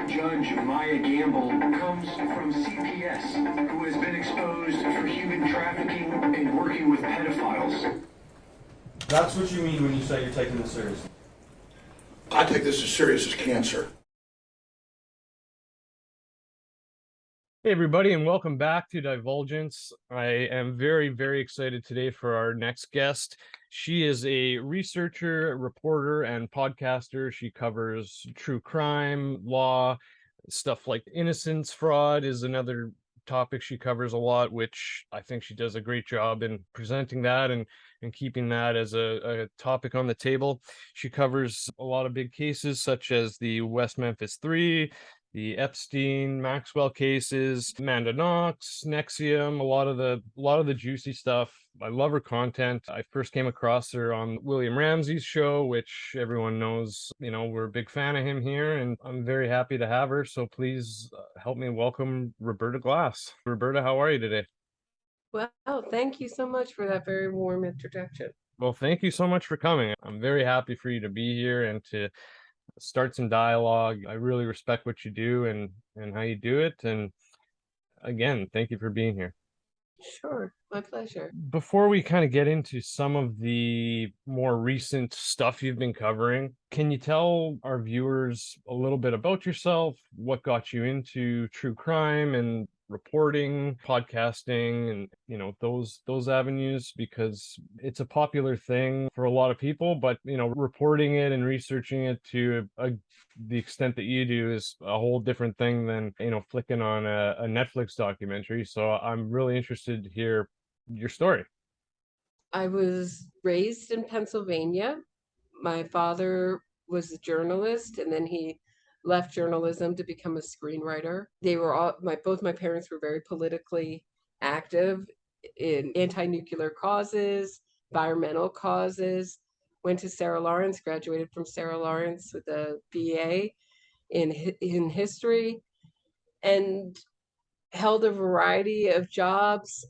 Judge Maya Gamble comes from CPS, who has been exposed for human trafficking and working with pedophiles. That's what you mean when you say you're taking this seriously. I take this as serious as cancer. Hey everybody, and welcome back to Divulgence. I am very, very excited today for our next guest. She is a researcher, reporter, and podcaster. She covers true crime, law, stuff like innocence fraud is another topic she covers a lot, which I think she does a great job in presenting that and keeping that as a topic on the table. She covers a lot of big cases such as the West Memphis Three, the Epstein, Maxwell cases, Amanda Knox, NXIVM, a lot of the juicy stuff. I love her content. I first came across her on William Ramsey's show, which everyone knows, we're a big fan of him here, and I'm very happy to have her. So please help me welcome Roberta Glass. Roberta, how are you today? Well, thank you so much for that very warm introduction. Well, thank you so much for coming. I'm very happy for you to be here and to start some dialogue. I really respect what you do and how you do it. And again, thank you for being here. Sure, my pleasure. Before we kind of get into some of the more recent stuff you've been covering, can you tell our viewers a little bit about yourself, what got you into true crime and reporting, podcasting, and those avenues, because it's a popular thing for a lot of people, but reporting it and researching it to the extent that you do is a whole different thing than flicking on a Netflix documentary. So I'm really interested to hear your story. I was raised in Pennsylvania. My father was a journalist, and then he left journalism to become a screenwriter. They were both my parents were very politically active in anti-nuclear causes, environmental causes. Went to Sarah Lawrence, graduated from Sarah Lawrence with a BA in history, and held a variety of jobs,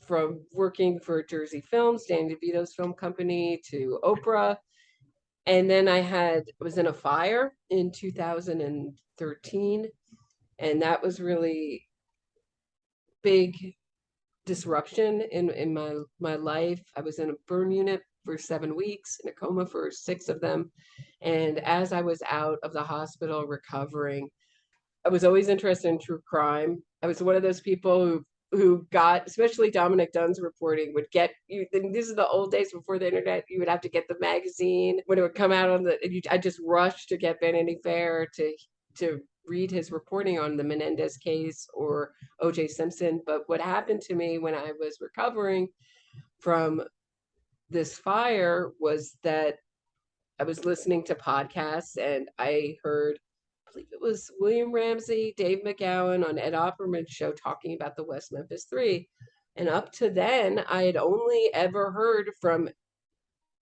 from working for Jersey Films, Danny DeVito's film company, to Oprah. And then I was in a fire in 2013, and that was really big disruption in my life. I was in a burn unit for 7 weeks, in a coma for 6 of them. And as I was out of the hospital recovering, I was always interested in true crime. I was one of those people who got, especially Dominic Dunn's reporting, would get you. These are the old days before the internet. You would have to get the magazine when it would come out I just rushed to get Vanity Fair to read his reporting on the Menendez case or O.J. Simpson. But what happened to me when I was recovering from this fire was that I was listening to podcasts, and I heard, I believe it was William Ramsey, Dave McGowan on Ed Opperman's show talking about the West Memphis Three. And up to then, I had only ever heard from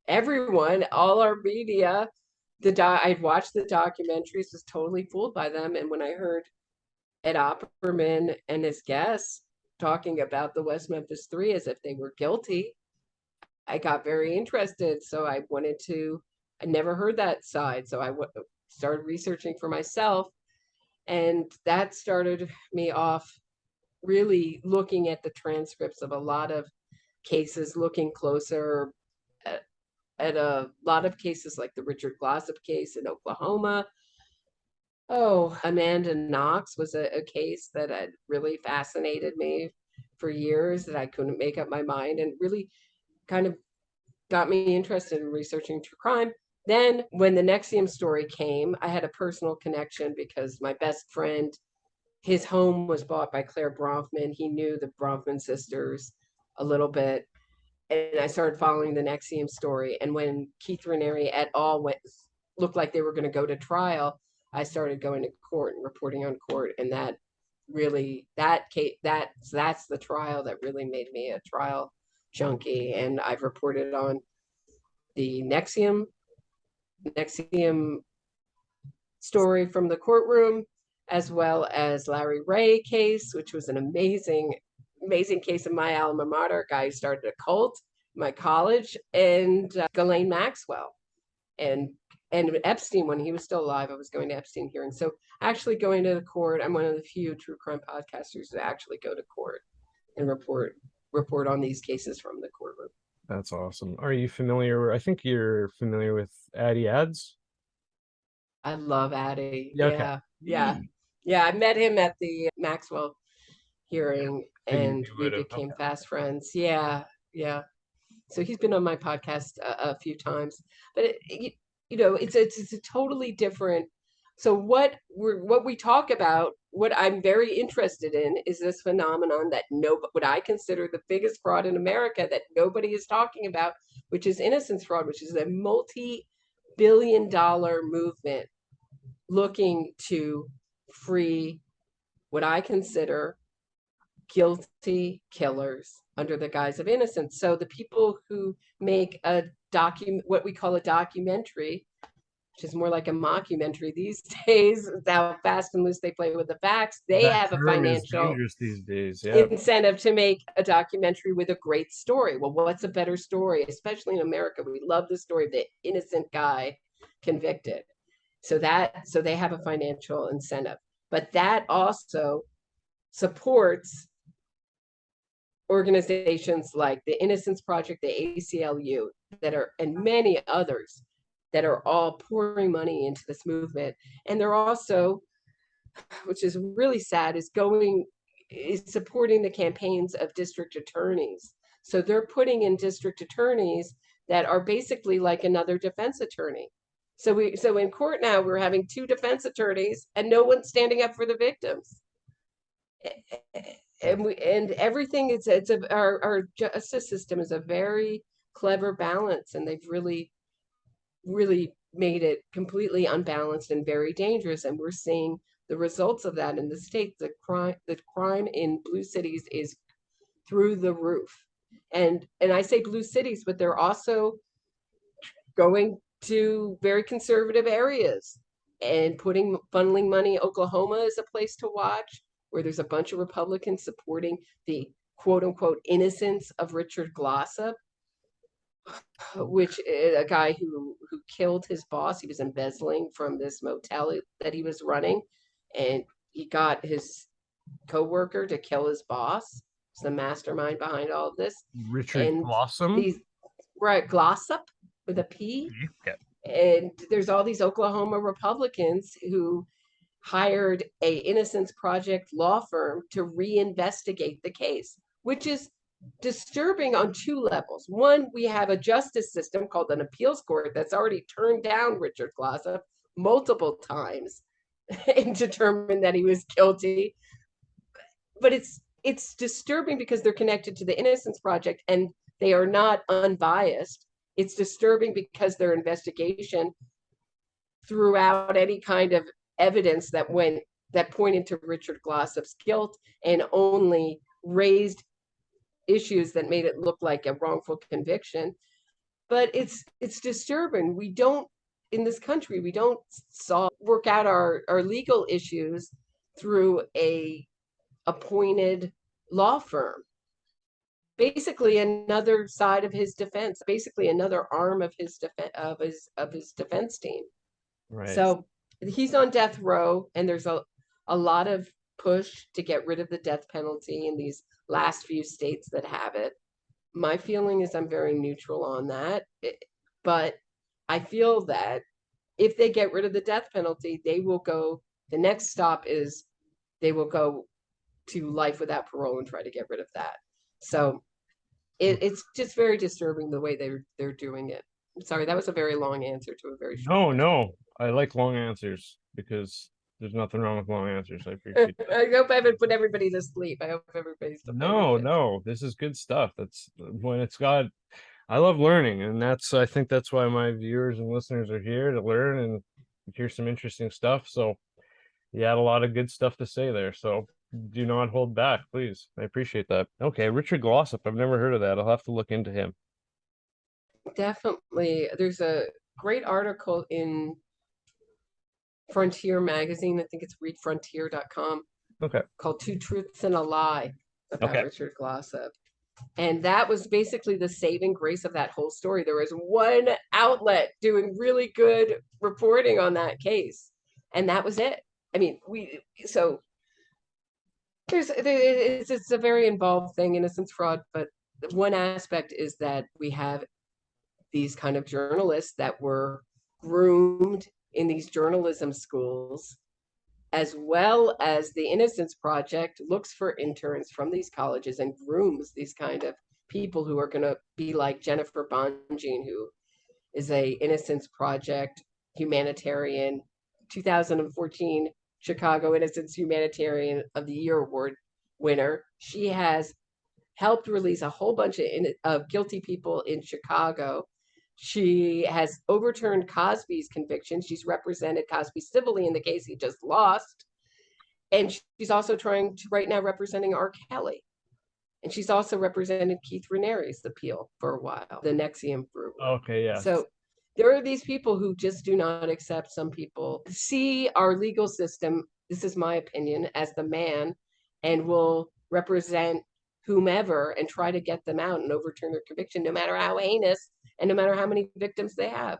everyone, all our media. I'd watched the documentaries, was totally fooled by them. And when I heard Ed Opperman and his guests talking about the West Memphis Three as if they were guilty, I got very interested. So I never heard that side. So I started researching for myself, and that started me off really looking at the transcripts of a lot of cases, looking closer at a lot of cases like the Richard Glossop case in Oklahoma. Amanda Knox was a case that had really fascinated me for years, that I couldn't make up my mind, and really kind of got me interested in researching true crime. Then when the NXIVM story came, I had a personal connection because my best friend, his home was bought by Claire Bronfman. He knew the Bronfman sisters a little bit. And I started following the NXIVM story. And when Keith Raniere et al. Looked like they were going to go to trial, I started going to court and reporting on court. And that's the trial that really made me a trial junkie. And I've reported on the NXIVM story from the courtroom, as well as Larry Ray case, which was an amazing case in my alma mater. Guy who started a cult in my college, and Ghislaine Maxwell. And and Epstein, when he was still alive, I was going to Epstein hearings. So actually going to the court, I'm one of the few true crime podcasters that actually go to court and report on these cases from the courtroom. That's awesome. Are you familiar? I think you're familiar with Addy Ads. I love Addy. Yeah, okay. Yeah. I met him at the Maxwell hearing, Figured and you we would've. became Okay. fast friends. Yeah. So he's been on my podcast a few times, but it's a totally different. So what we talk about, what I'm very interested in, is this phenomenon that what I consider the biggest fraud in America that nobody is talking about, which is innocence fraud, which is a multi-billion-dollar movement looking to free what I consider guilty killers under the guise of innocence. So the people who make what we call a documentary, which is more like a mockumentary these days, how fast and loose they play with the facts, they That have a term is financial dangerous these days. Yeah. incentive to make a documentary with a great story. Well, what's a better story? Especially in America, we love the story of the innocent guy convicted. So they have a financial incentive, but that also supports organizations like the Innocence Project, the ACLU, and many others that are all pouring money into this movement. And they're also, which is really sad, is supporting the campaigns of district attorneys. So they're putting in district attorneys that are basically like another defense attorney. So in court now, we're having 2 defense attorneys and no one's standing up for the victims. And everything our justice system is a very clever balance, and they've really made it completely unbalanced and very dangerous. And we're seeing the results of that in the state. The crime in blue cities is through the roof. And I say blue cities, but they're also going to very conservative areas and funneling money. Oklahoma is a place to watch, where there's a bunch of Republicans supporting the quote unquote innocence of Richard Glossop, which is a guy who killed his boss. He was embezzling from this motel that he was running, and he got his co-worker to kill his boss. It's the mastermind behind all of this. Richard Glossop. Glossop with a P. Okay. And there's all these Oklahoma Republicans who hired a Innocence Project law firm to reinvestigate the case, which is disturbing on 2 levels. One, we have a justice system called an appeals court that's already turned down Richard Glossop multiple times and determined that he was guilty. But it's disturbing because they're connected to the Innocence Project and they are not unbiased. It's disturbing because their investigation threw out any kind of evidence that pointed to Richard Glossop's guilt and only raised issues that made it look like a wrongful conviction. But it's disturbing. In this country, we don't work out our legal issues through a appointed law firm. Basically another side of his defense, basically another arm of his defense team. Right. So he's on death row, and there's a lot of push to get rid of the death penalty in these last few states that have it. My feeling is I'm very neutral on that, but I feel that if they get rid of the death penalty, the next stop is they will go to life without parole and try to get rid of that. So it's just very disturbing the way they're doing it. Sorry, that was a very long answer to a very short. No, I like long answers because there's nothing wrong with long answers. I appreciate that. I hope I haven't put everybody to sleep. I hope everybody's still No, this is good stuff. That's when I love learning, and I think that's why my viewers and listeners are here, to learn and hear some interesting stuff. So you had a lot of good stuff to say there. So do not hold back, please. I appreciate that. Okay, Richard Glossop. I've never heard of that. I'll have to look into him. Definitely. There's a great article in Frontier magazine. I think it's readfrontier.com. Okay. Called 2 Truths and a Lie about Richard Glossop. And that was basically the saving grace of that whole story. There was one outlet doing really good reporting on that case, and that was it. I mean, so it's a very involved thing, innocence fraud, but one aspect is that we have these kind of journalists that were groomed in these journalism schools, as well as the Innocence Project looks for interns from these colleges and grooms these kind of people who are going to be like Jennifer Bonjean, who is a Innocence Project humanitarian, 2014 Chicago Innocence Humanitarian of the Year Award winner. She has helped release a whole bunch of guilty people in Chicago. She has overturned Cosby's conviction. She's represented Cosby civilly in the case he just lost. And she's also trying to right now representing R. Kelly. And she's also represented Keith Raniere's appeal for a while, the NXIVM group. Okay, yeah. So there are these people who just do not accept. Some people see our legal system, this is my opinion, as the man, and will represent whomever and try to get them out and overturn their conviction, no matter how heinous and no matter how many victims they have.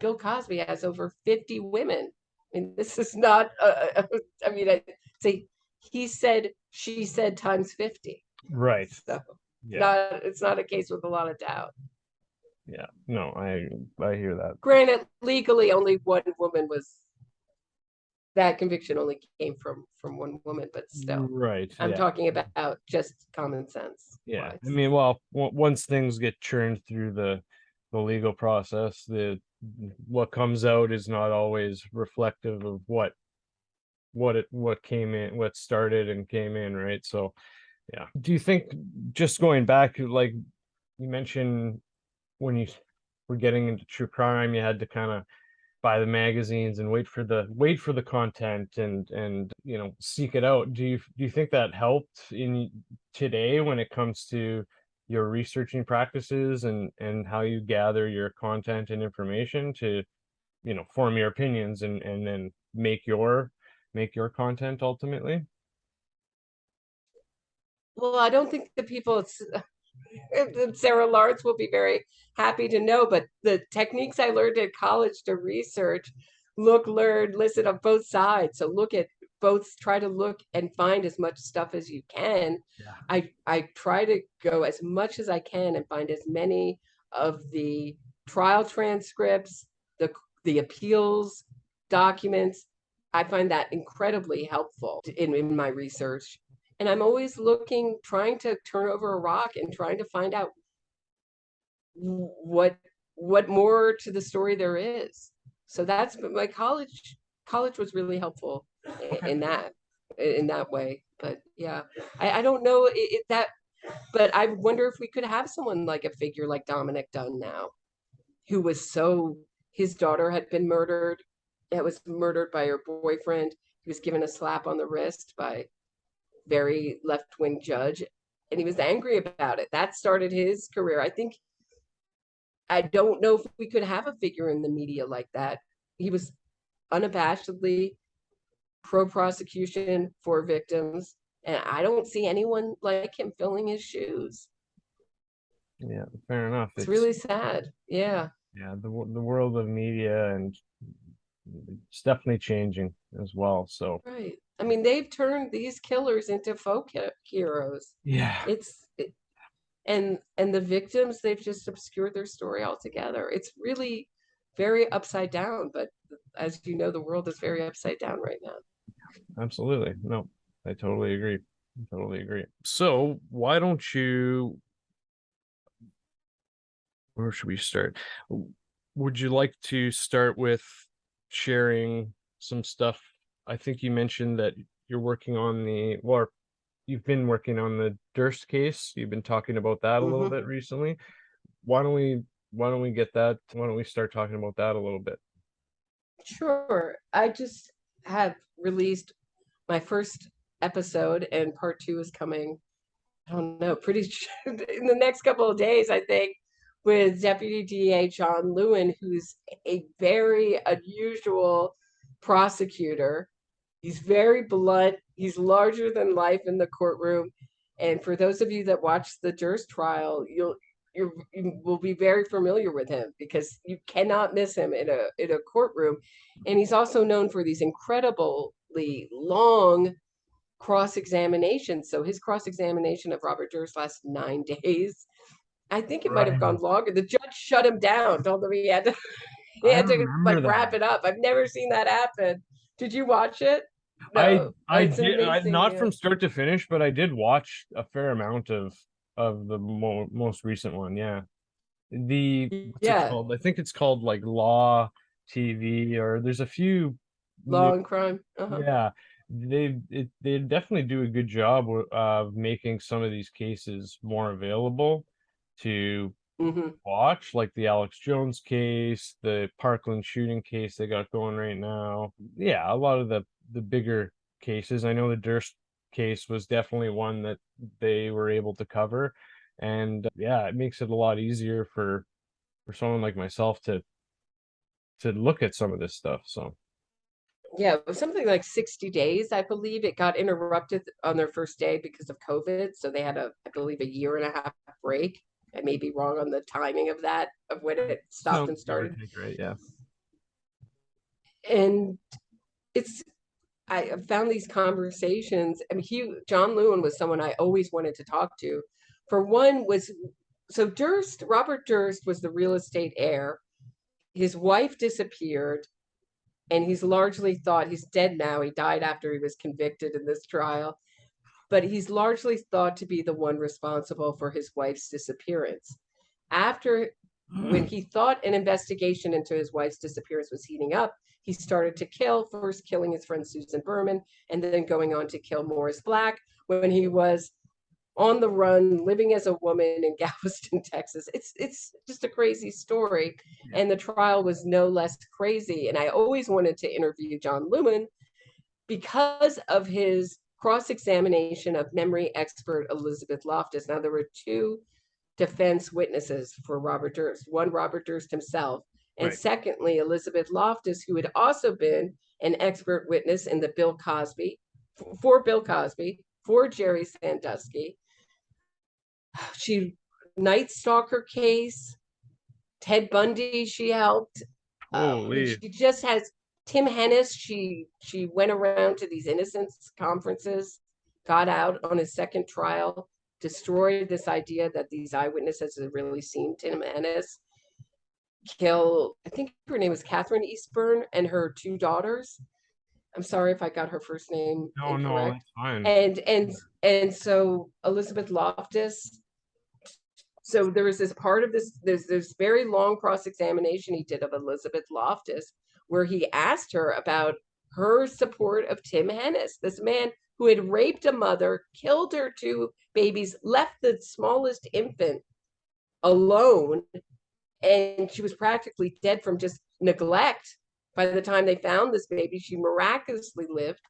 Bill Cosby has over 50 women. I mean, this is not, I say he said, she said times 50. Right. So Yeah. it's not a case with a lot of doubt. Yeah. No, I hear that. Granted, legally only one woman that conviction only came from one woman, but still. Right. I'm yeah. talking about just common sense. Yeah. wise. I mean, well, once things get churned through the legal process, what comes out is not always reflective of what came in, what started and came in, right? So yeah. Do you think, just going back, like you mentioned, when you were getting into true crime, you had to kind of buy the magazines and wait for the content and seek it out. Do you think that helped in today when it comes to your researching practices and how you gather your content and information to form your opinions and then make your content ultimately? Well, I don't think the people Sarah Lawrence will be very happy to know, but the techniques I learned at college to research, learn, listen on both sides. So look at both, try to look and find as much stuff as you can. Yeah. I try to go as much as I can and find as many of the trial transcripts, the appeals documents. I find that incredibly helpful in my research. And I'm always trying to turn over a rock and trying to find out what more to the story there is. So that's my college was really helpful in that way. But yeah, I don't know but I wonder if we could have someone like a figure like Dominic Dunn now, who was his daughter had been murdered. It was murdered by her boyfriend. He was given a slap on the wrist by very left-wing judge, and he was angry about it. That started his career. I don't know if we could have a figure in the media like that. He was unabashedly pro-prosecution for victims, and I don't see anyone like him filling his shoes. Yeah, fair enough. It's really sad. Yeah. Yeah, the world of media, and it's definitely changing as well. So right. I mean, they've turned these killers into folk heroes. Yeah. And the victims, they've just obscured their story altogether. It's really very upside down, but as you know, the world is very upside down right now. Absolutely. No, I totally agree. So why don't where should we start? Would you like to start with sharing some stuff? I think you mentioned that you're working on you've been working on the Durst case. You've been talking about that a little bit recently. Why don't we get that? Why don't we start talking about that a little bit? Sure. I just have released my first episode, and part 2 is coming, I don't know, pretty in the next couple of days, I think, with Deputy DA John Lewin, who's a very unusual prosecutor. He's very blunt. He's larger than life in the courtroom. And for those of you that watched the Durst trial, you will be very familiar with him because you cannot miss him in a courtroom. And he's also known for these incredibly long cross-examinations. So his cross-examination of Robert Durst lasted 9 days. I think it might have gone longer. The judge shut him down, told him he had to remember wrap that. it up. I've never seen that happen. Did you watch it? I No, I it's did amazing. not Yeah. from start to finish, but I did watch a fair amount of the most recent one. Yeah, what's it Yeah, called? I think it's called like Law TV, or there's a few. Law and Crime. Uh-huh. Yeah, they definitely do a good job of making some of these cases more available to hmm watch, like the Alex Jones case, the Parkland shooting case they got going right now. Yeah, a lot of the bigger cases. I know the Durst case was definitely one that they were able to cover, and yeah, it makes it a lot easier for someone like myself to look at some of this stuff. So Yeah, it was something like 60 days, I believe. It got interrupted on their first day because of COVID. So they had I believe, a year and a half break. I may be wrong on the timing of that, of when it stopped and sounds give or started. take, right? Yeah. And it's, I found these conversations. I mean, John Lewin was someone I always wanted to talk to. For one was, so Robert Durst was the real estate heir. His wife disappeared, and he's largely thought, he's dead now. He died after he was convicted in this trial, but he's largely thought to be the one responsible for his wife's disappearance. After, when he thought an investigation into his wife's disappearance was heating up, he started to kill, first killing his friend Susan Berman, and then going on to kill Morris Black when he was on the run, living as a woman in Galveston, Texas. It's just a crazy story. And the trial was no less crazy. And I always wanted to interview John Lewin because of his cross-examination of memory expert Elizabeth Loftus. Now, there were two defense witnesses for Robert Durst, one Robert Durst himself, and Right. secondly, Elizabeth Loftus, who had also been an expert witness in the Bill Cosby, for Jerry Sandusky. She, Nightstalker case, Ted Bundy, she helped. Holy. She just has Tim Hennis. She went around to these innocence conferences, got out on his second trial, destroyed this idea that these eyewitnesses had really seen Tim Hennis kill, I think her name was Catherine Eastburn, and her two daughters. I'm sorry if I got her first name No, incorrect. that's fine. And so Elizabeth Loftus. So there was this part of this, there's this very long cross-examination he did of Elizabeth Loftus, where he asked her about her support of Tim Hennis, this man who had raped a mother, killed her two babies, left the smallest infant alone, and she was practically dead from just neglect. By the time they found this baby, she miraculously lived.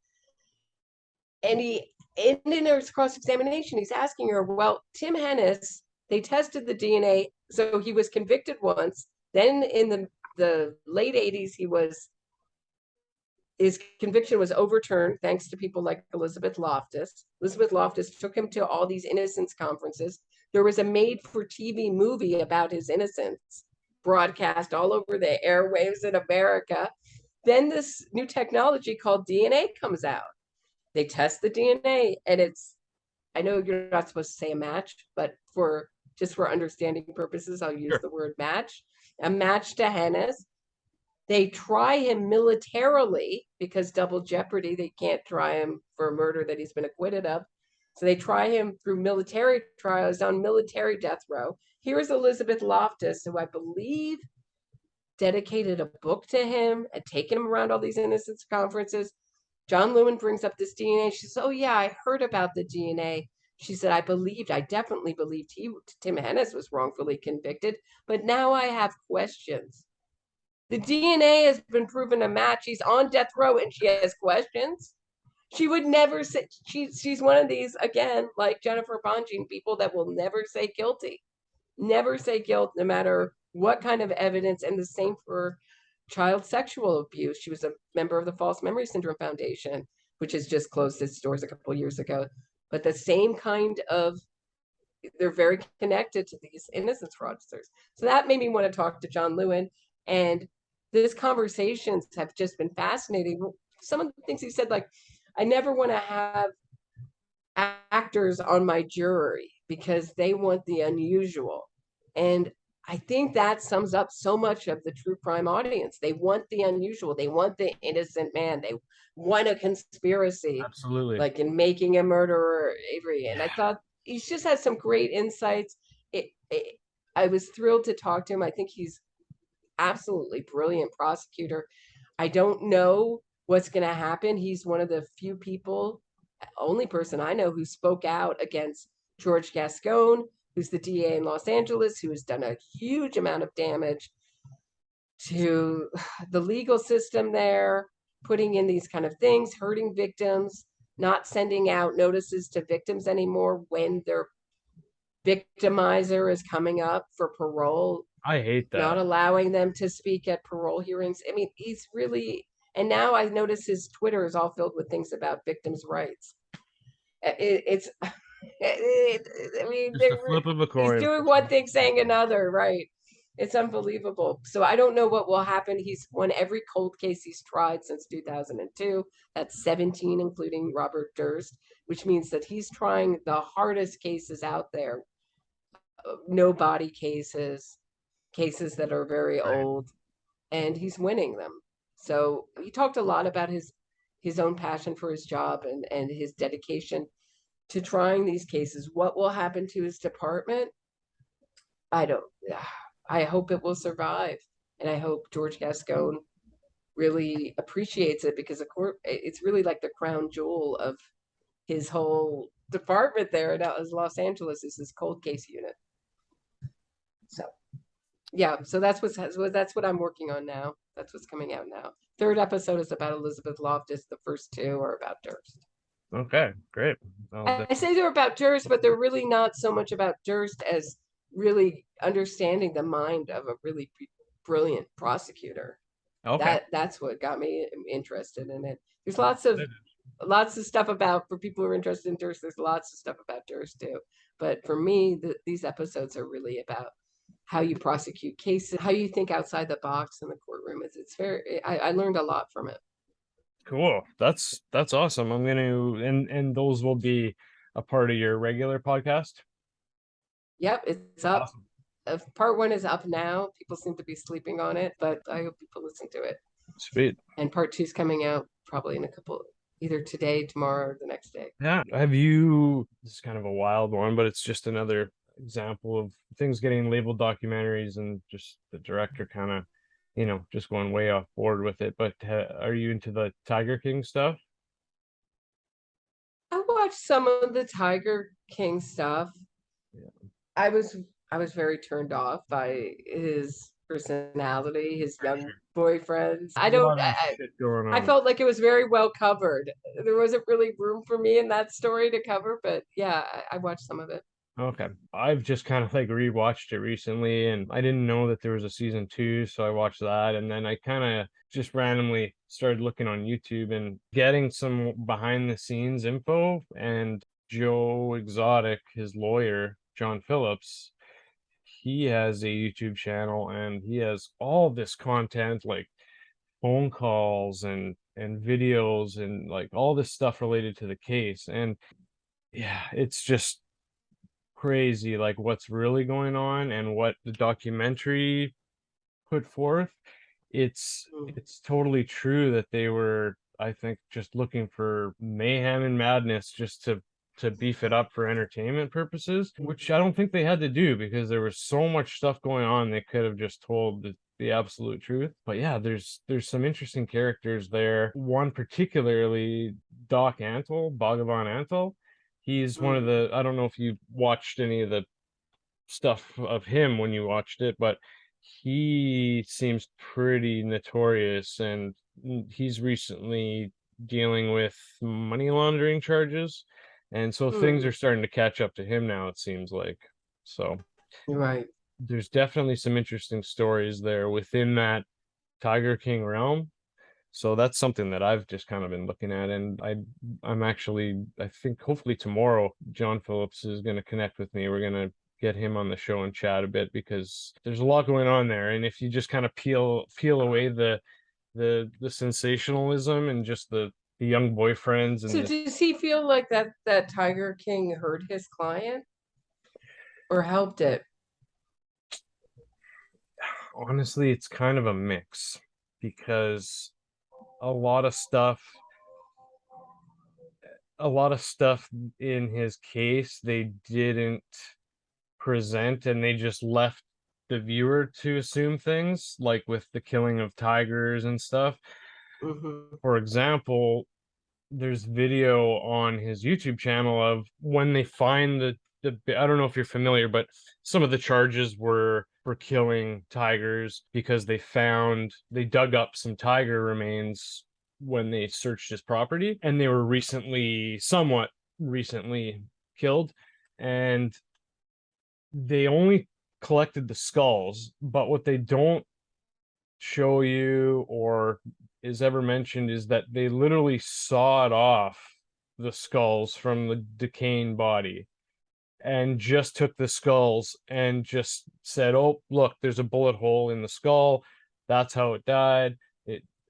And in his cross-examination, he's asking her, well, Tim Hennis, they tested the DNA. So he was convicted once. Then in the late 80s, his conviction was overturned thanks to people like Elizabeth Loftus. Elizabeth Loftus took him to all these innocence conferences. There was a made-for-TV movie about his innocence, broadcast all over the airwaves in America. Then this new technology called DNA comes out. They test the DNA, and I know you're not supposed to say a match, but for understanding purposes, I'll use the word match. A match to Hennis. They try him militarily because double jeopardy, they can't try him for a murder that he's been acquitted of. So they try him through military trials on military death row. Here's Elizabeth Loftus, who I believe dedicated a book to him, had taken him around all these innocence conferences. John Lewin brings up this DNA. She says, oh yeah, I heard about the DNA. She said, I definitely believed Tim Hennis was wrongfully convicted, but now I have questions. The DNA has been proven a match. She's on death row and she has questions. She would never say, she's one of these, again, like Jennifer Bonjean, people that will never say guilty. Never say guilt, no matter what kind of evidence. And the same for child sexual abuse. She was a member of the False Memory Syndrome Foundation, which has just closed its doors a couple of years ago. but the same kind of, they're very connected to these innocence fraudsters. So that made me want to talk to John Lewin. And these conversations have just been fascinating. Some of the things he said, like, I never want to have actors on my jury because they want the unusual. And I think that sums up so much of the true crime audience. They want the unusual. They want the innocent man. They want a conspiracy, Absolutely. like in Making a Murderer, Avery. And I thought he's just had some great insights. I was thrilled to talk to him. I think he's absolutely brilliant prosecutor. I don't know what's going to happen. He's one of the few people, only person I know who spoke out against George Gascon, who's the DA in Los Angeles, who has done a huge amount of damage to the legal system there, putting in these kind of things, hurting victims, not sending out notices to victims anymore when their victimizer is coming up for parole, I hate that. not allowing them to speak at parole hearings. I mean, he's really, and now I notice his Twitter is all filled with things about victims' rights. It's, I mean, Just a flip of a coin. he's doing one thing, saying another, right? It's unbelievable. So I don't know what will happen. He's won every cold case he's tried since 2002. That's 17, including Robert Durst, which means that he's trying the hardest cases out there. No body cases, cases that are very old, and he's winning them. So he talked a lot about his own passion for his job and his dedication to trying these cases. What will happen to his department? I don't. I hope it will survive, and I hope George Gascon really appreciates it, because of course it's really like the crown jewel of his whole department there in Los Angeles is his cold case unit. So yeah, so that's what I'm working on now. That's what's coming out now. Third episode is about Elizabeth Loftus. The first two are about Durst. Okay, great. I say they're about Durst, but they're really not so much about Durst as really understanding the mind of a really brilliant prosecutor. Okay. That's what got me interested in it. There's lots of stuff about, for people who are interested in Durst, there's lots of stuff about Durst too. But for me, these episodes are really about how you prosecute cases, how you think outside the box in the courtroom. It's very, I learned a lot from it. Cool. That's awesome. I'm gonna, and those will be a part of your regular podcast. Yep, it's up. Awesome. Part one is up now. People seem to be sleeping on it, but I hope people listen to it. Sweet. And part two is coming out probably in a couple, either today, tomorrow, or the next day. Yeah. Have you, this is kind of a wild one, but it's just another example of things getting labeled documentaries and just the director kind of, just going way off board with it. But are you into the Tiger King stuff? I watched some of the Tiger King stuff. Yeah. I was very turned off by his personality, his young boyfriends. I felt like it was very well covered. There wasn't really room for me in that story to cover, but yeah, I watched some of it. Okay. I've just kind of like rewatched it recently, and I didn't know that there was a season 2, so I watched that, and then I kind of just randomly started looking on YouTube and getting some behind the scenes info. And Joe Exotic, his lawyer, John Phillips, he has a YouTube channel, and he has all this content, like phone calls and videos and like all this stuff related to the case. And yeah, it's just crazy, like what's really going on and what the documentary put forth. It's totally true that they were, I think, just looking for mayhem and madness just to beef it up for entertainment purposes, which I don't think they had to do, because there was so much stuff going on. They could have just told the absolute truth. But yeah, there's some interesting characters there. One particularly, Bhagavan Antle. He's one of the, I don't know if you watched any of the stuff of him when you watched it, but he seems pretty notorious, and he's recently dealing with money laundering charges. And so things are starting to catch up to him now, it seems like. So right, there's definitely some interesting stories there within that Tiger King realm. So that's something that I've just kind of been looking at, and I'm actually, I think hopefully tomorrow John Phillips is going to connect with me. We're going to get him on the show and chat a bit, because there's a lot going on there, and if you just kind of peel away the sensationalism and just the young boyfriends and So does he feel like that Tiger King hurt his client or helped it? honestly, it's kind of a mix, because a lot of stuff a lot of stuff in his case they didn't present, and they just left the viewer to assume things, like with the killing of tigers and stuff. Mm-hmm. For example, there's video on his YouTube channel of when they find the I don't know if you're familiar, but some of the charges were for killing tigers, because they dug up some tiger remains when they searched his property, and they were somewhat recently killed, and they only collected the skulls, but what they don't show you or is ever mentioned is that they literally sawed off the skulls from the decaying body and just took the skulls and just said, "Oh, look, there's a bullet hole in the skull. That's how it died."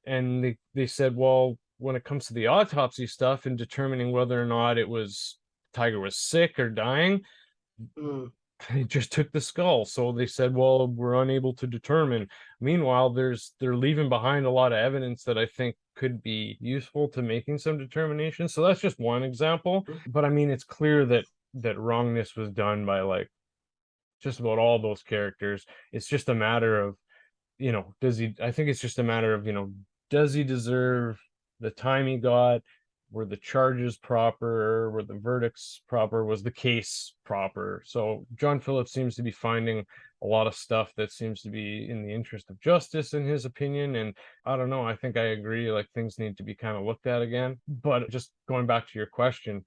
And they said, well, when it comes to the autopsy stuff and determining whether or not Tiger was sick or dying, Mm. they just took the skull. So they said, well, we're unable to determine. Meanwhile, they're leaving behind a lot of evidence that I think could be useful to making some determination. So that's just one example. But I mean, it's clear that wrongness was done by like just about all those characters. It's just a matter of, I think it's just a matter of, does he deserve the time he got? Were the charges proper? Were the verdicts proper? Was the case proper? So John Phillips seems to be finding a lot of stuff that seems to be in the interest of justice, in his opinion. And I don't know, I think I agree, like things need to be kind of looked at again. But just going back to your question,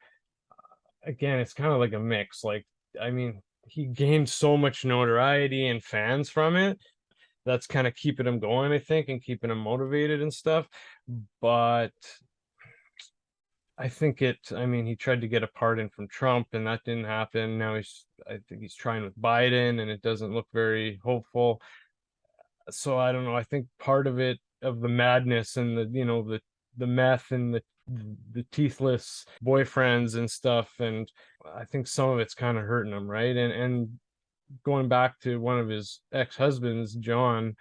again, it's kind of like a mix. Like, I mean, he gained so much notoriety and fans from it. That's kind of keeping him going, I think, and keeping him motivated and stuff. But I mean, he tried to get a pardon from Trump and that didn't happen. Now I think he's trying with Biden and it doesn't look very hopeful. So I don't know. I think part of the madness and the meth and the teethless boyfriends and stuff. And I think some of it's kind of hurting him, right? And going back to one of his ex-husbands, John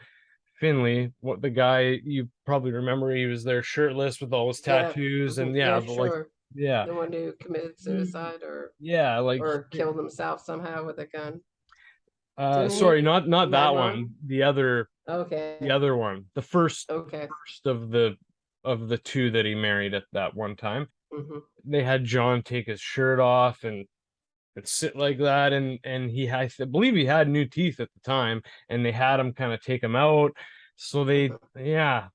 Finley, what the guy, you probably remember, he was there shirtless with all his Yeah. tattoos, and Mhm. yeah, Yeah, but like, sure. yeah, The one who committed suicide yeah, like, or killed himself somehow with a gun. sorry, Didn't not Am I that wrong? one, the Okay. other one, the first Okay. of the two that he married at that one time. Hmm. They had John take his shirt off and sit like that, and I believe he had new teeth at the time, and they had him kind of take him out. So they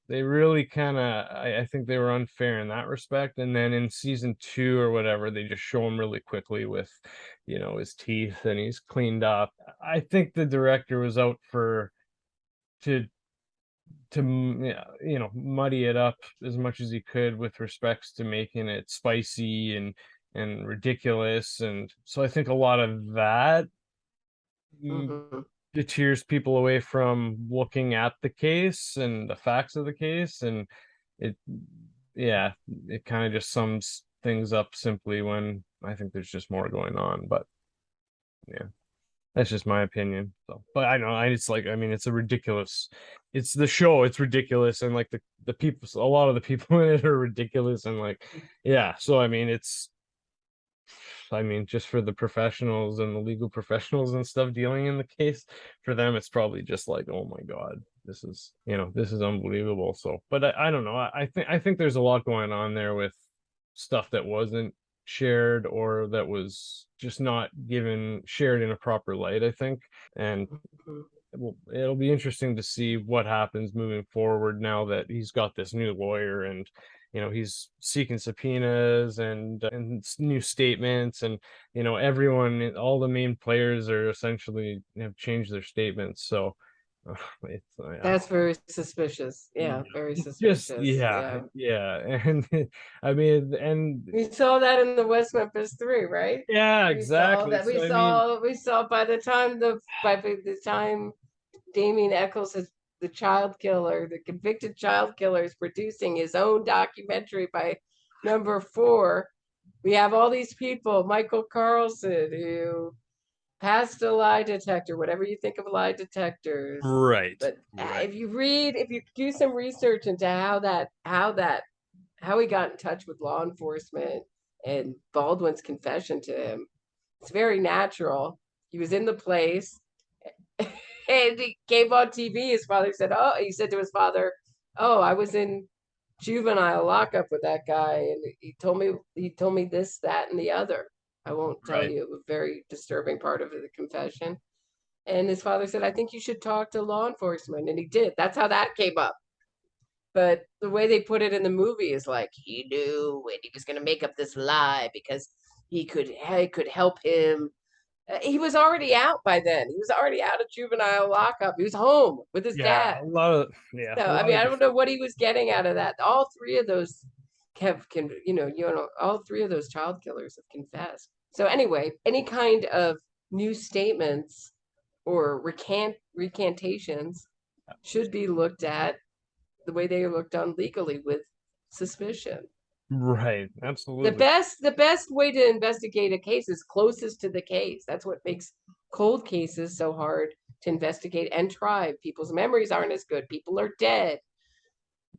really kind of, I think they were unfair in that respect. And then in season 2 or whatever, they just show him really quickly with his teeth, and he's cleaned up. I think the director was out for to muddy it up as much as he could with respects to making it spicy and ridiculous. And so I think a lot of that Hmm. deters people away from looking at the case and the facts of the case. And it yeah, it kind of just sums things up simply when I think there's just more going on. But yeah, that's just my opinion. So, but I know, it's like, I mean, it's a ridiculous. It's the show. It's ridiculous, and like the people, a lot of the people in it are ridiculous, and like, yeah. So I mean, just for the professionals and the legal professionals and stuff dealing in the case, for them, it's probably just like, oh my God, this is unbelievable. So, but I don't know. I think there's a lot going on there with stuff that wasn't shared, or that was just not shared in a proper light, I think. And it'll be interesting to see what happens moving forward now that he's got this new lawyer, and he's seeking subpoenas and new statements, and all the main players are essentially have changed their statements. So Yeah. That's very suspicious. Yeah, very It's just suspicious. Yeah. and I mean, and We saw that in the West Memphis Three, right? yeah, We saw exactly. that. So I mean, We saw by the time Damien Eccles is the child killer, the convicted child killer, is producing his own documentary by number 4. We have all these people, Michael Carlson, who passed a lie detector, whatever you think of lie detectors. right, But right, if you do some research into how he got in touch with law enforcement and Baldwin's confession to him, it's very natural. He was in the place and he came on TV. His father said, "Oh," he said to his father, "Oh, I was in juvenile lockup with that guy, and he told me this, that, and the other. I won't tell right. you a very disturbing part of the confession." And his father said, "I think you should talk to law enforcement," and he did. That's how that came up. But the way they put it in the movie is like he knew and he was going to make up this lie because he could help him. He was already out by then. He was already out of juvenile lockup. He was home with his Yeah, dad. a lot of So a I lot mean, of I this. don't know what he was getting out of that. All three of those all three of those child killers have confessed. So anyway, any kind of new statements or recantations should be looked at the way they are looked on legally, with suspicion. Right, absolutely. The best way to investigate a case is closest to the case. That's what makes cold cases so hard to investigate and try. People's memories aren't as good. People are dead.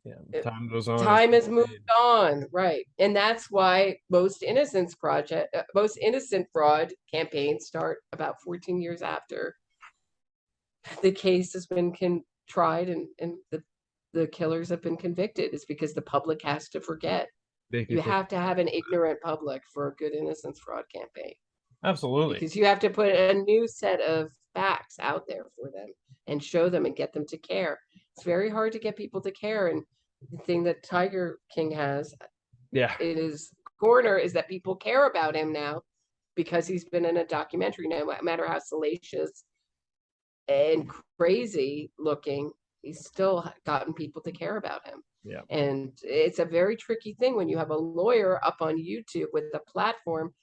Yeah, time goes on. Time has moved on, right? And that's why most most innocent fraud campaigns start about 14 years after the case has been tried and the killers have been convicted. Is because the public has to forget. They You could take have to have an ignorant public for a good innocence fraud campaign, absolutely. because you have to put a new set of facts out there for them and show them and get them to care. It's very hard to get people to care. And the thing that Tiger King has Yeah, in his corner is that people care about him now because he's been in a documentary. No matter how salacious and crazy looking, he's still gotten people to care about him. yeah, And it's a very tricky thing when you have a lawyer up on YouTube with a platform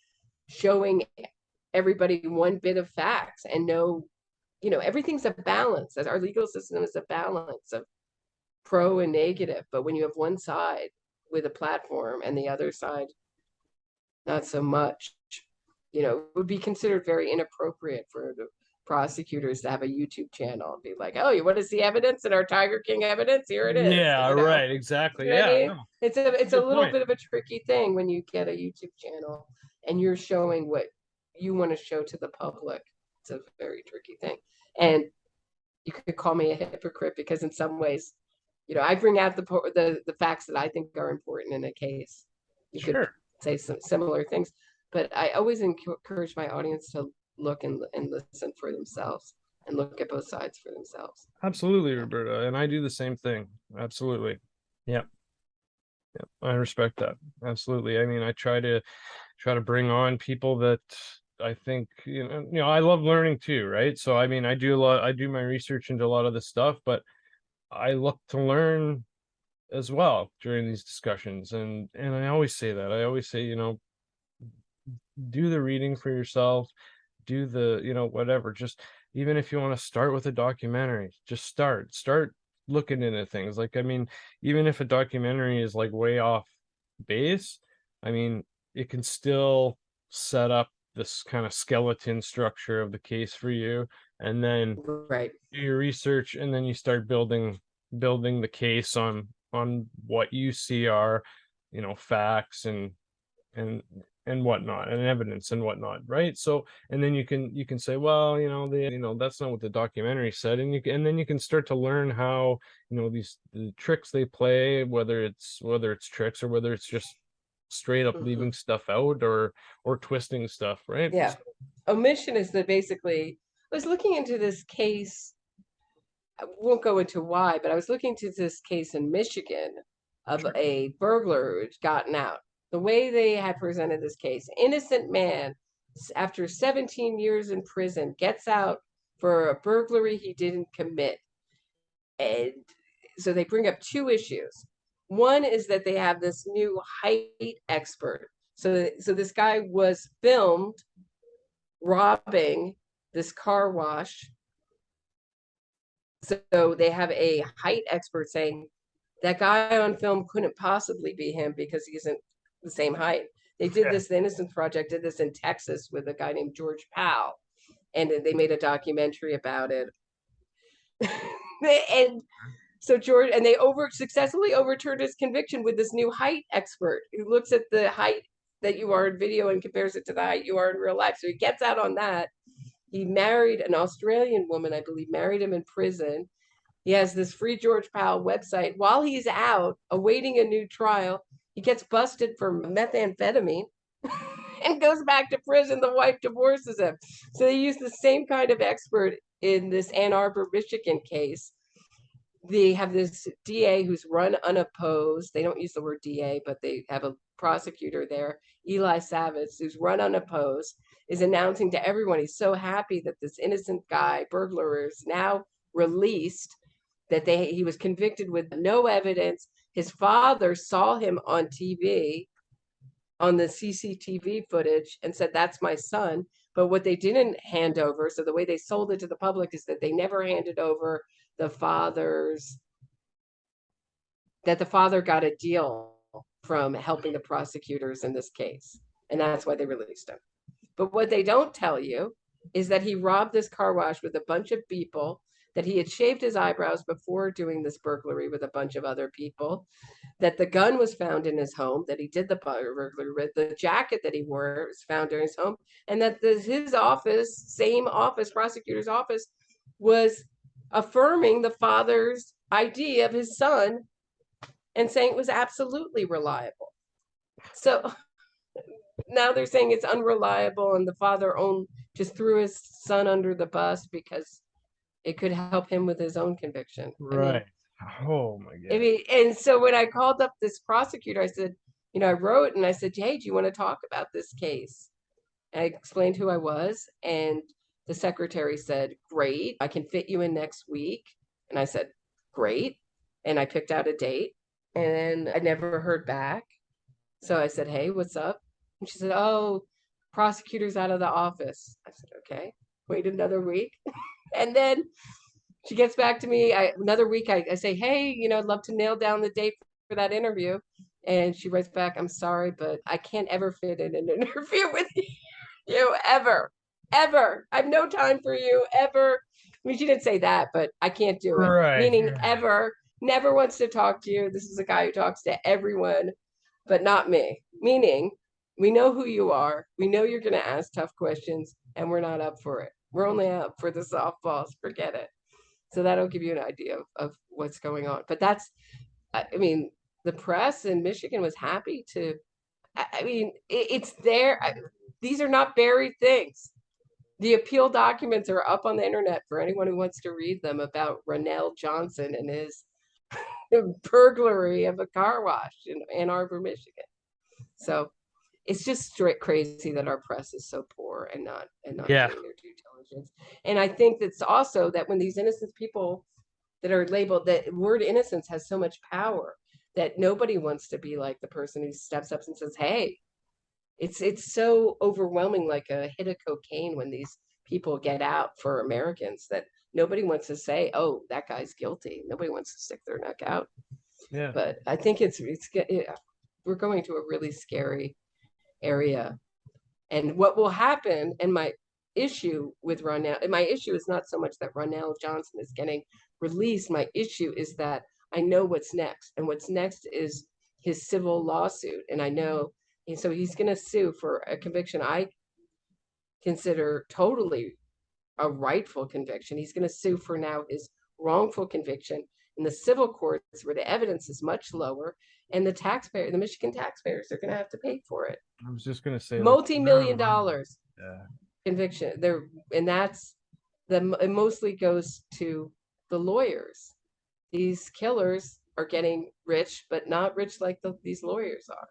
showing everybody one bit of facts and everything's a balance. As our legal system is a balance of pro and negative. But when you have one side with a platform and the other side not so much, it would be considered very inappropriate for the prosecutors to have a YouTube channel and be like, "Oh, you want to see evidence in our Tiger King evidence? Here it is." yeah. Right, exactly. You know what I Yeah, mean? no, It's a good little point. bit of a tricky thing when you get a YouTube channel and you're showing what you want to show to the public. It's a very tricky thing. And you could call me a hypocrite because in some ways, I bring out the facts that I think are important in a case. You could Sure. say some similar things, but I always encourage my audience to look and listen for themselves and look at both sides for themselves. Absolutely, Roberta. And I do the same thing. Absolutely. Yep. Yep. I respect that. Absolutely. I mean, I try to bring on people that I think, I love learning too, right? So I mean, I do my research into a lot of this stuff, but I look to learn as well during these discussions. And I always say that. I always say, do the reading for yourself, do the, whatever. Just even if you want to start with a documentary, just start looking into things. Like, I mean, even if a documentary is like way off base, I mean, it can still set up this kind of skeleton structure of the case for you, and then Right. do your research, and then you start building the case on what you see are, facts and and whatnot, and evidence and whatnot, right? So, and then you can say, well, that's not what the documentary said, and then you can start to learn how, the tricks they play, whether it's tricks or whether it's just straight up leaving stuff out or twisting stuff, right? Yeah. Omission is basically, I was looking into this case. I won't go into why, but I was looking into this case in Michigan of a burglar who'd gotten out. The way they had presented this case, innocent man, after 17 years in prison, gets out for a burglary he didn't commit. And so they bring up two issues. One is that they have this new height expert. So this guy was filmed robbing this car wash. So they have a height expert saying that guy on film couldn't possibly be him because he isn't the same height. They did this, the Innocence Project did this in Texas with a guy named George Powell, and they made a documentary about it. And so George, and they successfully overturned his conviction with this new height expert who looks at the height that you are in video and compares it to the height you are in real life. So he gets out on that. He married an Australian woman, I believe, married him in prison. He has this Free George Powell website. While he's out awaiting a new trial, he gets busted for methamphetamine and goes back to prison. The wife divorces him. So they use the same kind of expert in this Ann Arbor, Michigan case. They have this DA who's run unopposed. They don't use the word DA, but they have a prosecutor there, Eli Savitz, who's run unopposed, is announcing to everyone he's so happy that this innocent guy, burglar, is now released, that he was convicted with no evidence. His father saw him on TV, on the CCTV footage, and said, "That's my son." But what they didn't hand over, so the way they sold it to the public is that they never handed over the that the father got a deal from helping the prosecutors in this case. And that's why they released him. But what they don't tell you is that he robbed this car wash with a bunch of people, that he had shaved his eyebrows before doing this burglary with a bunch of other people, that the gun was found in his home, that he did the burglary with, the jacket that he wore was found in his home, and that his office, same office, prosecutor's office, was affirming the father's ID of his son and saying it was absolutely reliable. So now they're saying it's unreliable, and the father just threw his son under the bus because it could help him with his own conviction. Right. Oh my God. I mean, and so when I called up this prosecutor, I said, I wrote and I said, "Hey, do you want to talk about this case?" And I explained who I was, and the secretary said, "Great, I can fit you in next week." And I said, "Great." And I picked out a date, and I never heard back. So I said, "Hey, what's up?" And she said, "Oh, prosecutor's out of the office." I said, "Okay, wait another week." And then she gets back to me another week. I say, "Hey, I'd love to nail down the date for that interview." And she writes back, "I'm sorry, but I can't ever fit in an interview with you ever. I have no time for you ever." I mean, she didn't say that, but I can't do it. Right. Meaning ever, never wants to talk to you. This is a guy who talks to everyone, but not me. Meaning, we know who you are. We know you're going to ask tough questions, and we're not up for it. We're only up for the softballs. Forget it. So that'll give you an idea of what's going on. But I mean, the press in Michigan was happy to, I mean, it's there. These are not buried things. The appeal documents are up on the internet for anyone who wants to read them, about Ronell Johnson and his burglary of a car wash in Ann Arbor, Michigan. So it's just straight crazy that our press is so poor and not doing their due diligence. And I think that's also that when these innocent people that are labeled, that word innocence has so much power that nobody wants to be like the person who steps up and says, "Hey." It's so overwhelming, like a hit of cocaine, when these people get out for Americans, that nobody wants to say, "Oh, that guy's guilty." Nobody wants to stick their neck out. Yeah. But I think we're going to a really scary area. And what will happen, and my issue with Ronell, my issue is not so much that Ronell Johnson is getting released. My issue is that I know what's next, and what's next is his civil lawsuit. And I know, and so he's going to sue for a conviction I consider totally a rightful conviction. He's going to sue for now his wrongful conviction in the civil courts, where the evidence is much lower, and the Michigan taxpayers are going to have to pay for it. I was just going to say, Multi-million dollars Yeah. conviction there, and it mostly goes to the lawyers. These killers are getting rich, but not rich like these lawyers are.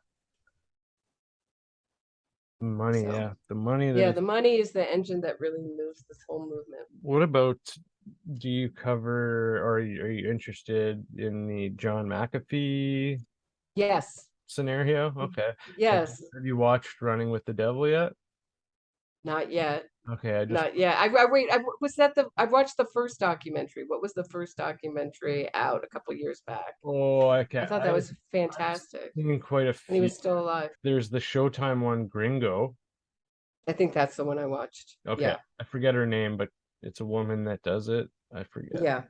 Money, So, the money. the money is the engine that really moves this whole movement. What about do you cover, or are you interested in the John McAfee Yes, scenario? Okay. yes, Have you watched Running with the Devil yet? not yet. Okay, I just Not yet. I wait. Was that the? I watched the first documentary. What was the first documentary out a couple years back? okay. I thought that was I've fantastic, seen quite a and he few. was still alive. There's the Showtime one, Gringo. I think that's the one I watched. Okay, Yeah, I forget her name, but it's a woman that does it. I forget. yeah.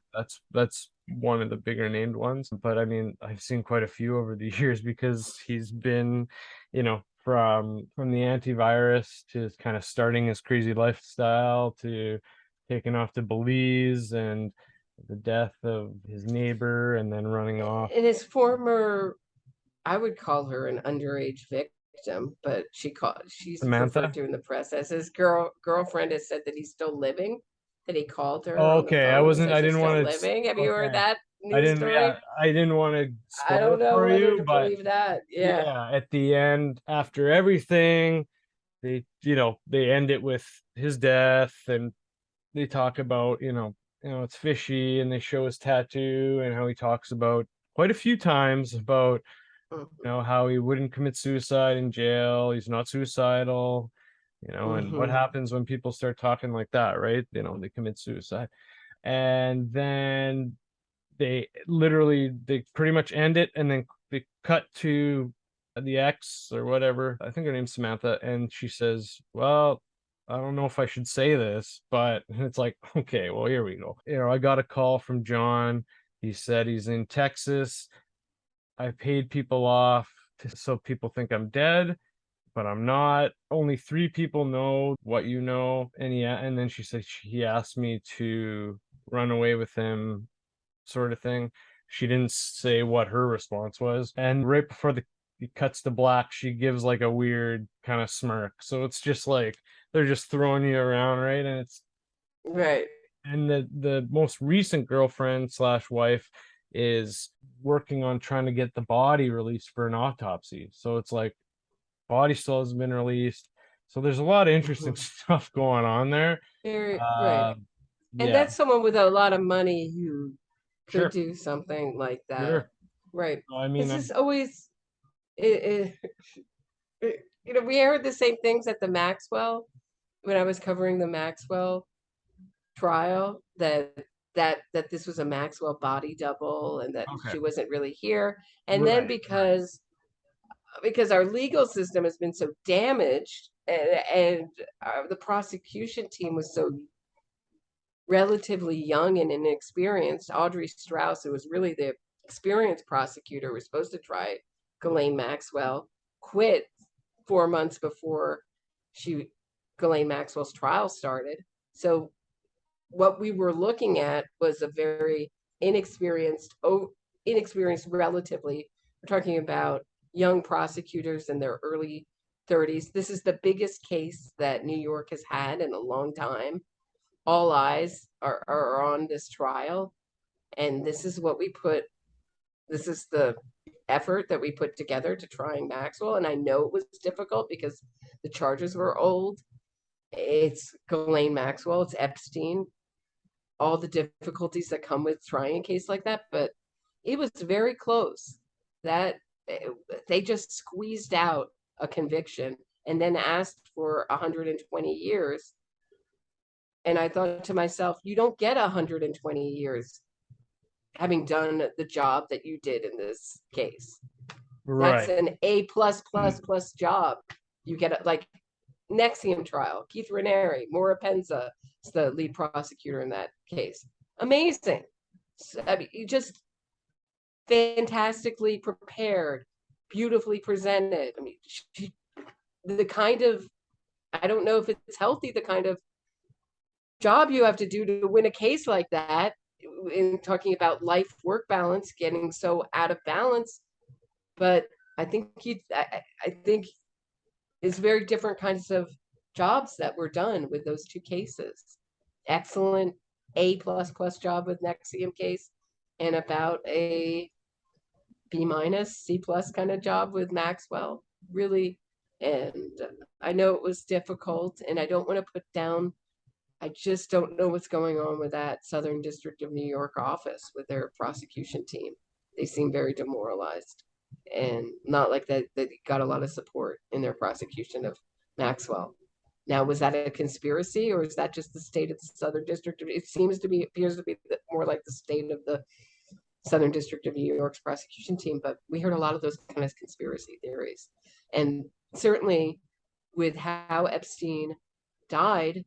That's one of the bigger named ones. But I mean, I've seen quite a few over the years because he's been, from the antivirus to kind of starting his crazy lifestyle to taking off to Belize and the death of his neighbor and then running off. And his former, I would call her an underage victim, but she's referred Samantha. to in the press as his girlfriend has said that he's still living. That he called her Oh, on the okay, phone and I said she's didn't still want to. living. Have you heard Okay, that news story? I didn't want to I spoil don't it know for whether you, to but believe that. Yeah. yeah, at the end, after everything, they end it with his death, and they talk about, it's fishy, and they show his tattoo and how he talks about quite a few times about, how he wouldn't commit suicide in jail. He's not suicidal, and what Mm-hmm. happens when people start talking like that, right? They commit suicide. And then they pretty much end it, and then they cut to the ex or whatever. I think her name's Samantha, and she says, well, I don't know if I should say this, but it's like, okay, well, here we go. I got a call from John. He said he's in Texas. I paid people off so people think I'm dead, but I'm not. Only 3 people know what you know. And then she said he asked me to run away with him, sort of thing. She didn't say what her response was. And right before it cuts to black, she gives like a weird kind of smirk. So it's just like they're just throwing you around, right? Right. And the most recent girlfriend slash wife is working on trying to get the body released for an autopsy. So it's like body still hasn't been released. So there's a lot of interesting Mm-hmm. stuff going on there. Very right. Uh, And yeah, that's someone with a lot of money who could sure, do something like that. sure. Right. I mean, This is always we heard the same things at the Maxwell when I was covering the Maxwell trial that this was a Maxwell body double and that okay, she wasn't really here. And then right. because our legal system has been so damaged and the prosecution team was so relatively young and inexperienced, Audrey Strauss, who was really the experienced prosecutor, was supposed to try Ghislaine Maxwell, quit 4 months before Ghislaine Maxwell's trial started. So what we were looking at was a very inexperienced relatively. We're talking about young prosecutors in their early 30s. This is the biggest case that New York has had in a long time. All eyes are on this trial, and this is the effort that we put together to trying Maxwell. And I know it was difficult because the charges were old. It's Ghislaine Maxwell, it's Epstein, all the difficulties that come with trying a case like that, but it was very close. That they just squeezed out a conviction and then asked for 120 years. And I thought to myself, you don't get 120 years having done the job that you did in this case. That's Right. an A plus plus plus job. You get it like NXIVM trial. Keith Raniere, Maura Penza is the lead prosecutor in that case. Amazing. So, I mean, you just fantastically prepared, beautifully presented. I mean, the kind of, I don't know if it's healthy, the kind of job you have to do to win a case like that, in talking about life work balance getting so out of balance. But I think I think it's very different kinds of jobs that were done with those two cases. Excellent A plus plus job with NXIVM case, and about a B minus C plus kind of job with Maxwell. Really, and I know it was difficult, and I don't want to put down I just don't know what's going on with that Southern District of New York office with their prosecution team. They seem very demoralized and not like that they got a lot of support in their prosecution of Maxwell. Now, was that a conspiracy or is that just the state of the Southern District? It seems to be, appears to be more like the state of the Southern District of New York's prosecution team, but we heard a lot of those kind of conspiracy theories. And certainly with how Epstein died,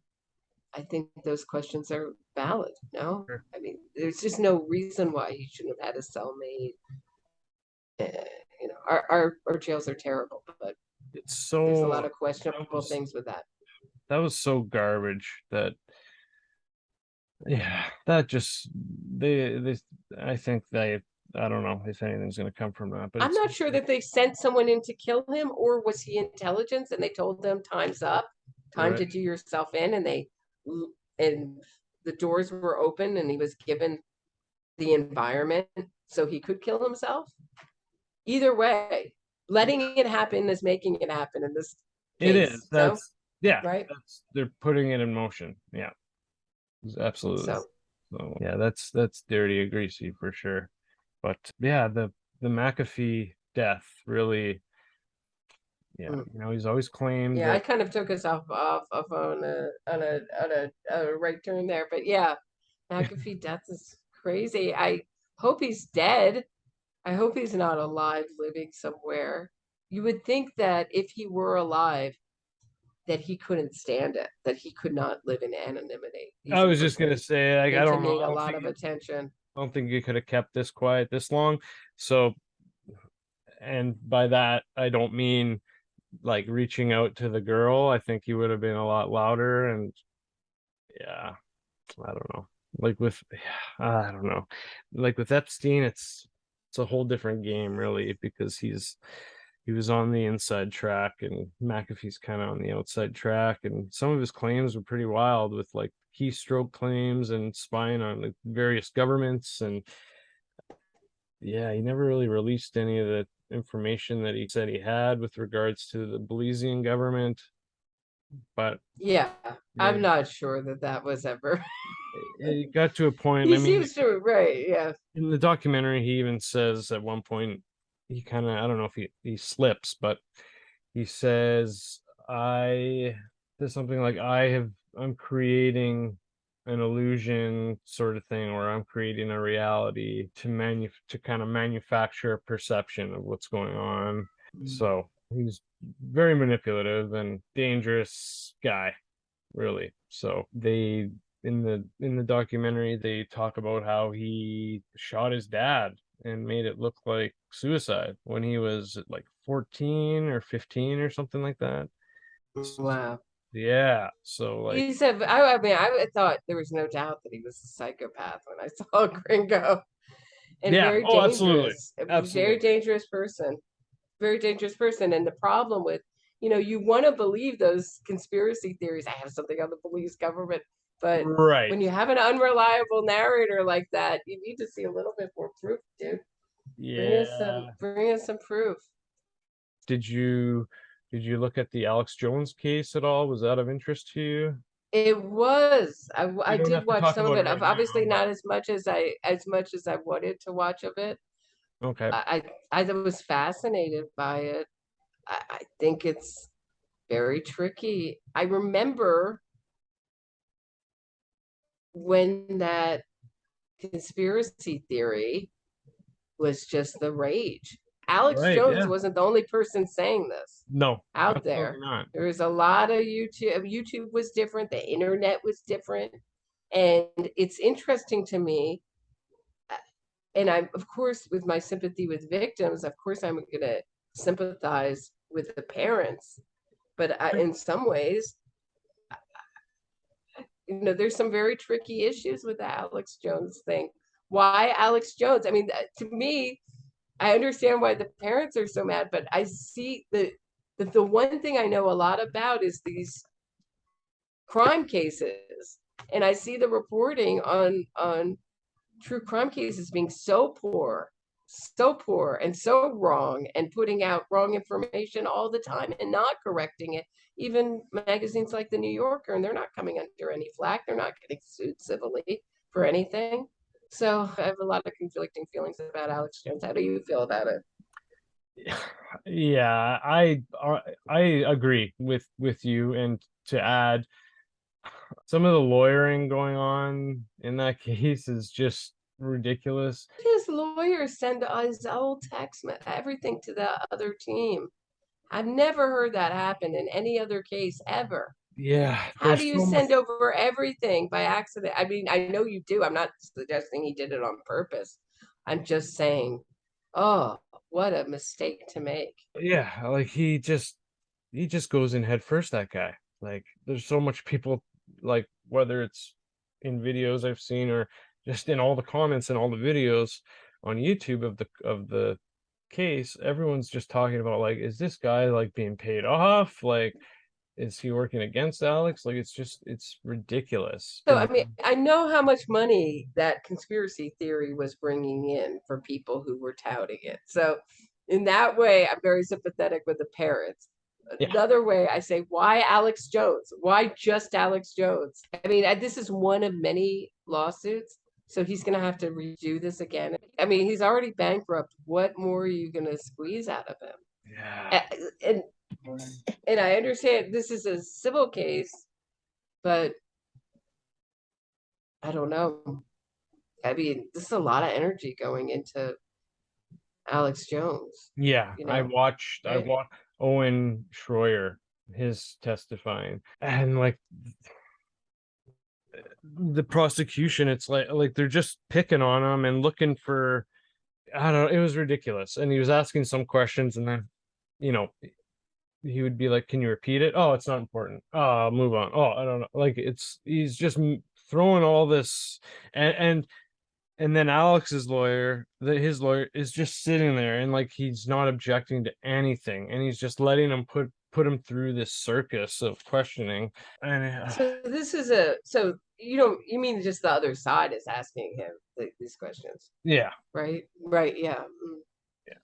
I think those questions are valid. No, Sure. I mean, there's just no reason why he shouldn't have had a cellmate. You know, our jails are terrible, but It's there's a so lot of questionable was- things with that. that was so garbage that yeah, that just they I think I don't know if anything's gonna come from that, but I'm not sure that they sent someone in to kill him, or was he intelligence and they told them time's up, time to Right. do yourself in, and and the doors were open and he was given the environment so he could kill himself. Either way, letting it happen is making it happen in this It case. is. That's yeah, right? they're putting it in motion. Yeah. Absolutely. So So yeah, that's dirty and greasy for sure. But yeah, the McAfee death really, yeah, Mm. you know, he's always claimed yeah, I that kind of took us off on a right turn there, but yeah, McAfee death is crazy. I hope he's dead. I hope he's not alive, living somewhere. You would think that if he were alive, that he couldn't stand it, that he could not live in anonymity. I was just gonna say, like, I into don't know. me a lot of attention. I don't think you could have kept this quiet this long. So, and by that, I don't mean like reaching out to the girl. I think he would have been a lot louder. And yeah, I don't know. Like with, I don't know. Like with Epstein, it's a whole different game, really, because he was on the inside track, and McAfee's kind of on the outside track, and some of his claims were pretty wild, with like keystroke claims and spying on like various governments. And yeah, he never really released any of the information that he said he had with regards to the Belizean government. But Yeah, yeah, I'm not sure that that was ever. it got to a point. He I mean, seems to, right? Yeah. in the documentary, he even says at one point, he kind of, I don't know if he slips, but he says, I there's something like I'm creating an illusion sort of thing, or I'm creating a reality to kind of manufacture a perception of what's going on. So he's very manipulative and dangerous guy, really. So they in the documentary, they talk about how he shot his dad and made it look like suicide when he was like 14 or 15 or something like that. Wow. Yeah, so like He's a, I mean, I thought there was no doubt that he was a psychopath when I saw Gringo. And yeah, very oh, absolutely, dangerous. A very absolutely. dangerous person. Very dangerous person. And the problem with, you want to believe those conspiracy theories. I have something on the police government. But Right. when you have an unreliable narrator like that, you need to see a little bit more proof, dude. Yeah. Bring us some proof. Did you look at the Alex Jones case at all? Was that of interest to you? It was. I don't did have to watch talk some of about it. it I've right obviously now, not as much as I wanted to watch of it. Okay. I was fascinated by it. I think it's very tricky. I remember when that conspiracy theory was just the rage. Alex Right, Jones yeah. wasn't the only person saying this No, out absolutely there. not. There was a lot of YouTube. YouTube was different. The internet was different. And it's interesting to me. And I'm, of course, with my sympathy with victims, of course, I'm going to sympathize with the parents. But in some ways, there's some very tricky issues with the Alex Jones thing. Why Alex Jones? I mean, to me, I understand why the parents are so mad, but I see the one thing I know a lot about is these crime cases, and I see the reporting on true crime cases being so poor so poor and so wrong and putting out wrong information all the time and not correcting it. Even magazines like the New Yorker, and they're not coming under any flack. They're not getting sued civilly for anything. So I have a lot of conflicting feelings about Alex Jones. How do you feel about it? Yeah, I agree with you. And to add, some of the lawyering going on in that case is just ridiculous. His lawyers send his old everything to the other team. I've never heard that happen in any other case ever. Yeah, How do there's you so send much. over everything by accident? I mean, I know you do. I'm not suggesting he did it on purpose. I'm just saying, oh, what a mistake to make. Yeah, like he just goes in head first, that guy. Like there's so much people, like whether it's in videos I've seen or just in all the comments and all the videos on YouTube of the case, everyone's just talking about, like, is this guy like being paid off? Like, is he working against Alex? Like, it's ridiculous. So, I mean, I know how much money that conspiracy theory was bringing in for people who were touting it. So, in that way, I'm very sympathetic with the parents. Yeah. Another way, I say, why Alex Jones? Why just Alex Jones? I mean, this is one of many lawsuits. So he's going to have to redo this again. I mean, he's already bankrupt. What more are you going to squeeze out of him? Yeah. And I understand this is a civil case, but I don't know. I mean, this is a lot of energy going into Alex Jones. Yeah, You I know, watched right? Owen Schroyer, his testifying, and like the prosecution, it's like they're just picking on him and looking for, I don't know, it was ridiculous. And he was asking some questions, and then, you know, he would be like, can you repeat it? Oh, it's not important. Oh, I'll move on. Oh, I don't know. Like he's just throwing all this, and then Alex's lawyer, his lawyer is just sitting there and like he's not objecting to anything, and he's just letting him put him through this circus of questioning. And So this is so you mean just the other side is asking him these questions, yeah, right? Right, yeah.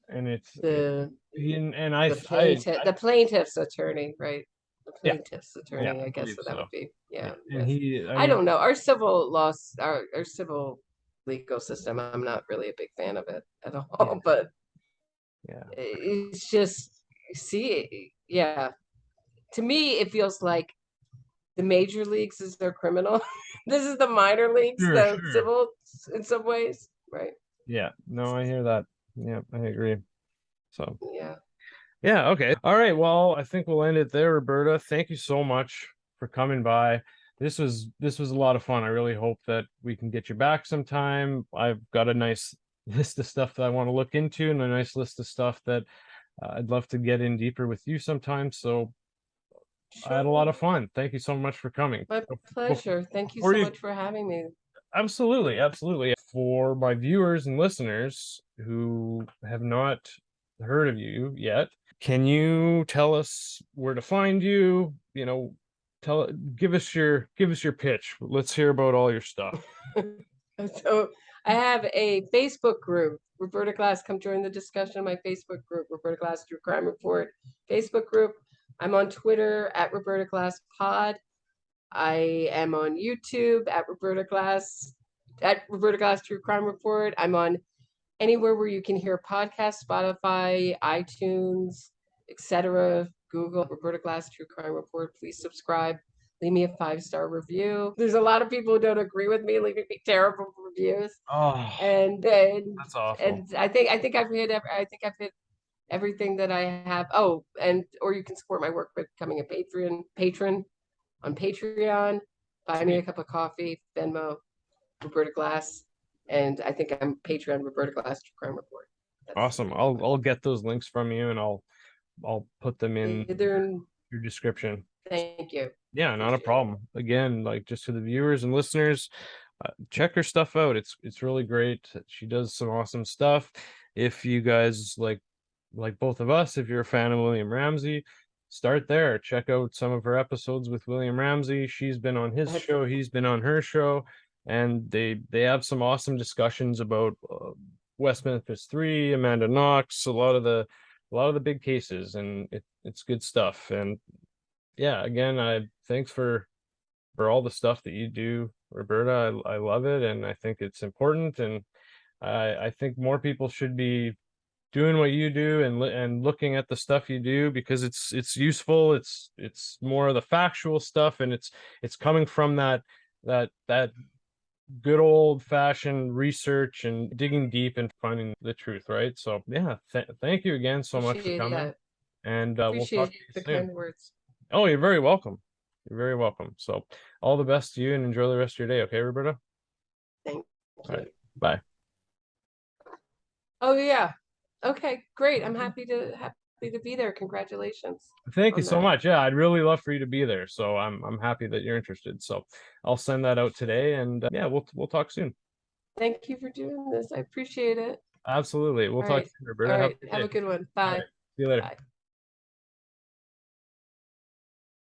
and it's The and the plaintiff's attorney, right? The yeah, plaintiff's yeah, attorney, I I guess believe what that so. would be. Yeah. And Yes. I I mean, don't know. Our civil laws, our civil legal system, I'm not really a big fan of it at all, yeah, but yeah, it's just, see, yeah. To me, it feels like the major leagues is their criminal. This is the minor leagues, sure, the sure, civil in some ways, right? yeah. No, I hear that. Yeah, I agree. So Yeah. yeah, okay, all right. Well, I think we'll end it there, Roberta. Thank you so much for coming by. This was a lot of fun. I really hope that we can get you back sometime. I've got a nice list of stuff that I want to look into, and a nice list of stuff that I'd love to get in deeper with you sometime. So I had a lot Sure. of fun. Thank you so much for coming. My pleasure. Thank you Before so you, much for having me. absolutely, absolutely. For my viewers and listeners who have not heard of you yet, can you tell us where to find you? You know, give us your pitch. Let's hear about all your stuff. So I have a Facebook group, Roberta Glass. Come join the discussion in my Facebook group, Roberta Glass True Crime Report Facebook group. I'm on Twitter at Roberta Glass Pod. I am on YouTube at Roberta Glass True Crime Report. I'm on anywhere where you can hear podcasts, Spotify, iTunes, etc. Google Roberta Glass True Crime Report. Please subscribe. Leave me a 5-star review. There's a lot of people who don't agree with me, leaving me terrible reviews. Oh, And that's awful. and I think I've hit everything that I have. Oh, and or you can support my work by becoming a patron on Patreon. Buy me a cup of coffee, Venmo, Roberta Glass, and I think I'm Patreon Roberta Glass True Crime Report. That's Awesome. I'll get those links from you, and I'll put them in your description. Thank you. Yeah, not a problem. Again, like, just to the viewers and listeners, check her stuff out. It's really great. She does some awesome stuff. If you guys like both of us, if you're a fan of William Ramsey, start there. Check out some of her episodes with William Ramsey. She's been on his show, he's been on her show, and they have some awesome discussions about West Memphis Three, Amanda Knox, a lot of the big cases, and it's good stuff. And yeah, again, thanks for all the stuff that you do, Roberta. I love it, and I think it's important, and I think more people should be doing what you do and looking at the stuff you do, because it's useful. It's more of the factual stuff, and it's coming from that good old fashioned research and digging deep and finding the truth, right? So yeah, thank you again so much for Appreciate coming, that. and we'll talk Appreciate to you the soon. kind words. Oh, you're very welcome. You're very welcome. So all the best to you, and enjoy the rest of your day. Okay, Roberta? Thank All you. right. Bye. Oh yeah. Okay, great. I'm happy to be there. Congratulations. Thank you on so that. much. Yeah, I'd really love for you to be there. So I'm happy that you're interested. So I'll send that out today, and yeah, we'll talk soon. Thank you for doing this. I appreciate it. Absolutely. We'll All talk right. soon, Roberta. All Have right. a good Have day. a good one. All right. Bye. See you later. Bye.